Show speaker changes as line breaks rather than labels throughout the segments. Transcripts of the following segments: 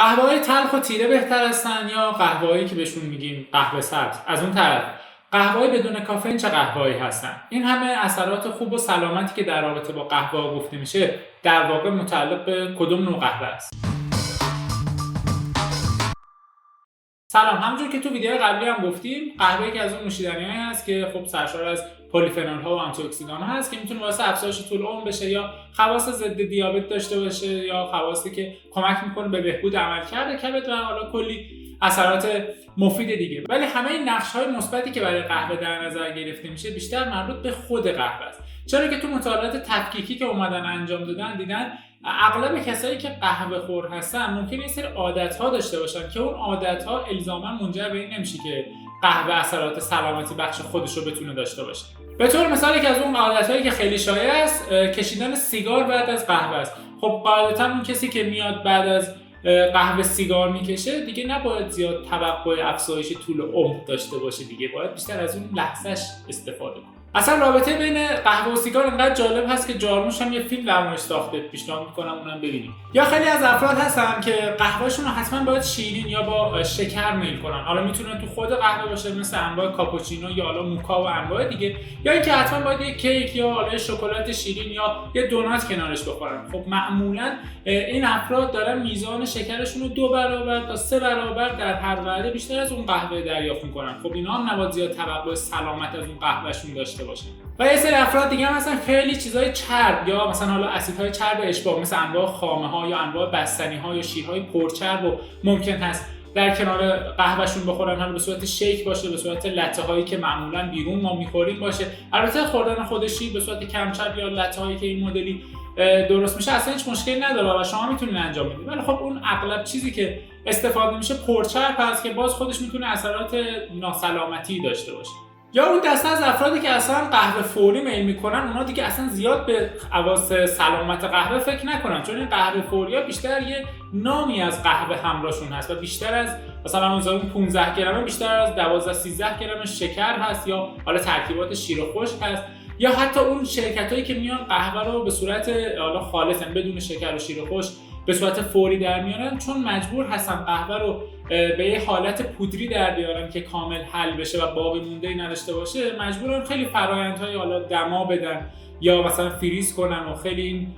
قهوه‌های تلخ و تیره بهتر هستن یا قهوه‌هایی که بهشون میگیم قهوه سبز؟ از اون طرف قهوه‌های بدون کافئین چه قهوه‌هایی هستن؟ این همه اثرات خوب و سلامتی که در رابطه با قهوه گفته میشه در واقع متعلق به کدوم نوع قهوه است؟ سلام، همونجور که تو ویدیو قبلی هم گفتیم، قهوه که از اون نوشیدنی‌هایی هست که خب سرشار از پلیفنول‌ها و آنتی اکسیدان‌ها هست که میتونه واسه افزایش طول عمر بشه یا خواص ضد دیابت داشته باشه یا خواصی که کمک میکنه به بهبود عملکرد کبد و حالا کلی اثرات مفید دیگه. ولی همه این نقش‌های مثبتی که برای قهوه در نظر گرفته میشه بیشتر مربوط به خود قهوه است. چرا که تو مطالعات تفکیکی که اومدن انجام دادن دیدن اغلب کسایی که قهوه خور هستن ممکنه یه سری عادت‌ها داشته باشن که اون عادت‌ها الزاما منجر به این نمیشه که قهوه اثرات سلامتی بخش خودش رو بتونه داشته باشه. به طور مثال یکی از اون عادت‌هایی که خیلی شایع است کشیدن سیگار بعد از قهوه است. خب قاعدتاً اون کسی که میاد بعد از قهوه سیگار میکشه دیگه نباید زیاد توقع افزایش طول عمر داشته باشه دیگه، باید بیشتر از اون لحظه‌اش استفاده کنه. اصلا رابطه بین قهوه و سیگار انقدر جالب هست که جارموش هم یه فیلم درمونش ساخته، پیشنهاد میکنم اونم ببینید. یا خیلی از افراد هستن که قهوهشون رو حتما باید شیرین یا با شکر میل کنن. حالا میتونه تو خود قهوه باشه مثل انواع کاپوچینو یا حالا موکا و انواع دیگه، یا اینکه حتما باید یه کیک یا حالا شکلات شیرین یا یه دونات کنارش بخورن. خب معمولا این افراد دارن میزان شکرشون رو 2 برابر تا 3 برابر در هر وعده بیشتر از اون قهوه دریافت میکنن. خب اینا هم نباید زیاد توقع سلامت از اون قهوهشون داشته باشه. و یه سری افراد دیگه هم مثلا خیلی چیزای چرب یا مثلا حالا اسیدهای چرب اشباع مثل انواع خامه‌ها یا انواع بستنی‌ها یا شیرهای پرچرب و ممکن هست در کنار قهوهشون بخورن، حالا به صورت شیک باشه، به صورت لته‌هایی که معمولا بیرون ما می‌خوریم باشه. البته خوردن خود شیر به صورت کم چرب یا لته‌هایی که این مدلی درست میشه اصلا هیچ مشکلی نداره و شما میتونید انجام بدید. ولی خب اون اغلب چیزی که استفاده میشه پرچرب هست که باز خودش میتونه اثرات ناسلامتی داشته باشه. یا اون دسته از افرادی که اصلا قهوه فوری میل میکنن، اونا دیگه اصلا زیاد به خواص سلامت قهوه فکر نکنن، چون این قهوه فوری‌ها بیشتر یه نامی از قهوه همراهشون هست و بیشتر از مثلا اون 15 گرم بیشتر از 12 13 گرم شکر هست یا حالا ترکیبات شیر و خشک هست، یا حتی اون شرکتایی که میان قهوه رو به صورت حالا خالص بدون شکر و شیر و خشک به صورت فوری در میارن، چون مجبور هستن قهوه رو به یه حالت پودری در بیارن که کامل حل بشه و باقی مونده نداشته باشه، مجبورن خیلی فرآیندهای حالا دما بدن یا مثلا فریز کنن و خیلی این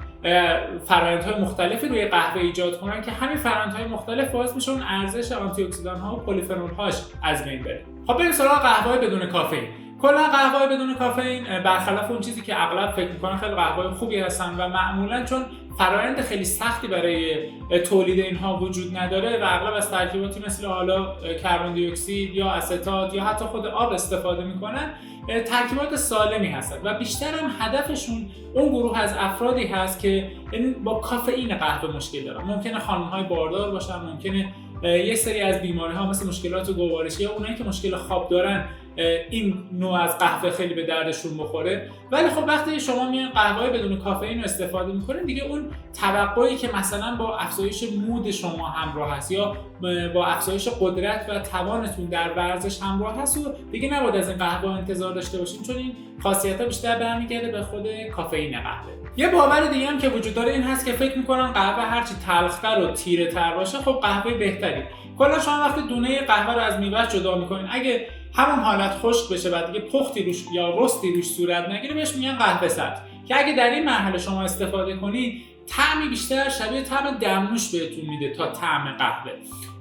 فرآیندهای مختلفی روی قهوه ایجاد کنن که همین فرآیندهای مختلف باعث میشه اون ارزش آنتی اکسیدان‌ها و پلیفنول‌هاش از بین بره. خب بریم سراغ قهوه‌های بدون کافئین. کلا قهوه‌های بدون کافئین برخلاف اون چیزی که اغلب فکر می‌کنن خیلی قهوه‌های خوبی هستن و معمولاً چون فرآیند خیلی سختی برای تولید اینها وجود نداره و اغلب از ترکیباتی مثل حالا کربن دی اکسید یا استات یا حتی خود آب استفاده می‌کنن، ترکیبات سالمی هستن و بیشتر هم هدفشون اون گروه از افرادی هست که با کافئین قهوه مشکل دارن. ممکنه خانم‌های باردار باشن، ممکنه یک سری از بیماری‌ها مثل مشکلات گوارشی یا اونایی که مشکل خواب دارن این نوع از قهوه خیلی به دردشون بخوره. ولی خب وقتی شما میان قهوه بدون کافئین رو استفاده میکنین دیگه اون توقعی که مثلا با افزایش مود شما همراه هست یا با افزایش قدرت و توانتون در ورزش همراه هست و دیگه نباید از این قهوه انتظار داشته باشین، چون این خاصیت‌ها بیشتر برمیگرده به خود کافئین قهوه. یه باور دیگه هم که وجود داره این هست که فکر میکنن قهوه هرچی تلخ‌تر و تیره‌تر باشه خب قهوه بهتری. کلا شما وقتی دونه قهوه رو از میوه جدا میکنین، اگه همون حالت خشک بشه و دیگه پختی روش یا رستی روش صورت نگیره بهش میگن قهوه سبز، که اگه در این مرحله شما استفاده کنی طعمی بیشتر شبیه طعم دمنوش بهتون میده تا طعم قهوه.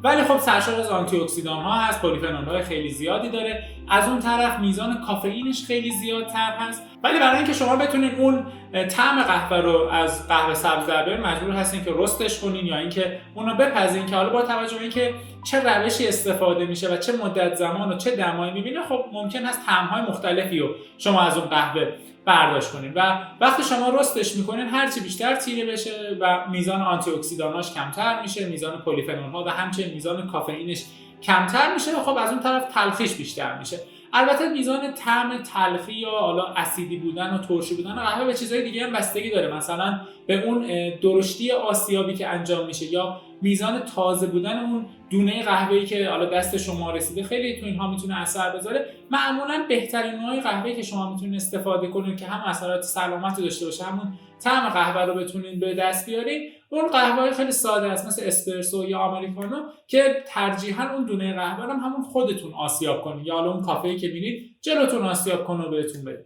ولی خب سرشار از آنتی اکسیدان ها هست، پلیفنول‌های خیلی زیادی داره، از اون طرف میزان کافئینش خیلی زیادتر هست. ولی برای اینکه شما بتونین اون طعم قهوه رو از قهوه سبز در بیارین مجبور هستین که رستش کنین یا اینکه اون رو بپزین که حالا با توجه به اینکه چه روشی استفاده میشه و چه مدت زمان و چه دمایی میبینه خب ممکن هست طعم‌های مختلفی رو شما از اون قهوه برداشت کنین و وقتی شما رستش میکنین هرچی بیشتر تیره بشه و میزان آنتی اکسیداناش کمتر میشه، میزان پلیفنول‌ها و همچنین میزان کافئینش کمتر میشه و خب از اون طرف تلخیش بیشتر میشه. البته میزان طعم تلخی یا حالا اسیدی بودن و ترشی بودن قهوه به چیزهای دیگه هم بستگی داره، مثلا به اون درشتی آسیابی که انجام میشه یا میزان تازه بودن اون دونه قهوه‌ای که حالا دست شما رسیده، خیلی تو اینها میتونه اثر بذاره. معمولا بهترین نوع قهوه‌ای که شما میتونید استفاده کنید که هم اثرات سلامتی داشته باشه، همون طعم قهوه رو بتونین به دست بیارین، اون قهوه خیلی ساده است مثل اسپرسو یا آمریکانو که ترجیحاً اون دونه قهوه رو همون خودتون آسیاب کنین یا حالا اون کافه‌ای که میرین جلوتون آسیاب کنه و بهتون بده.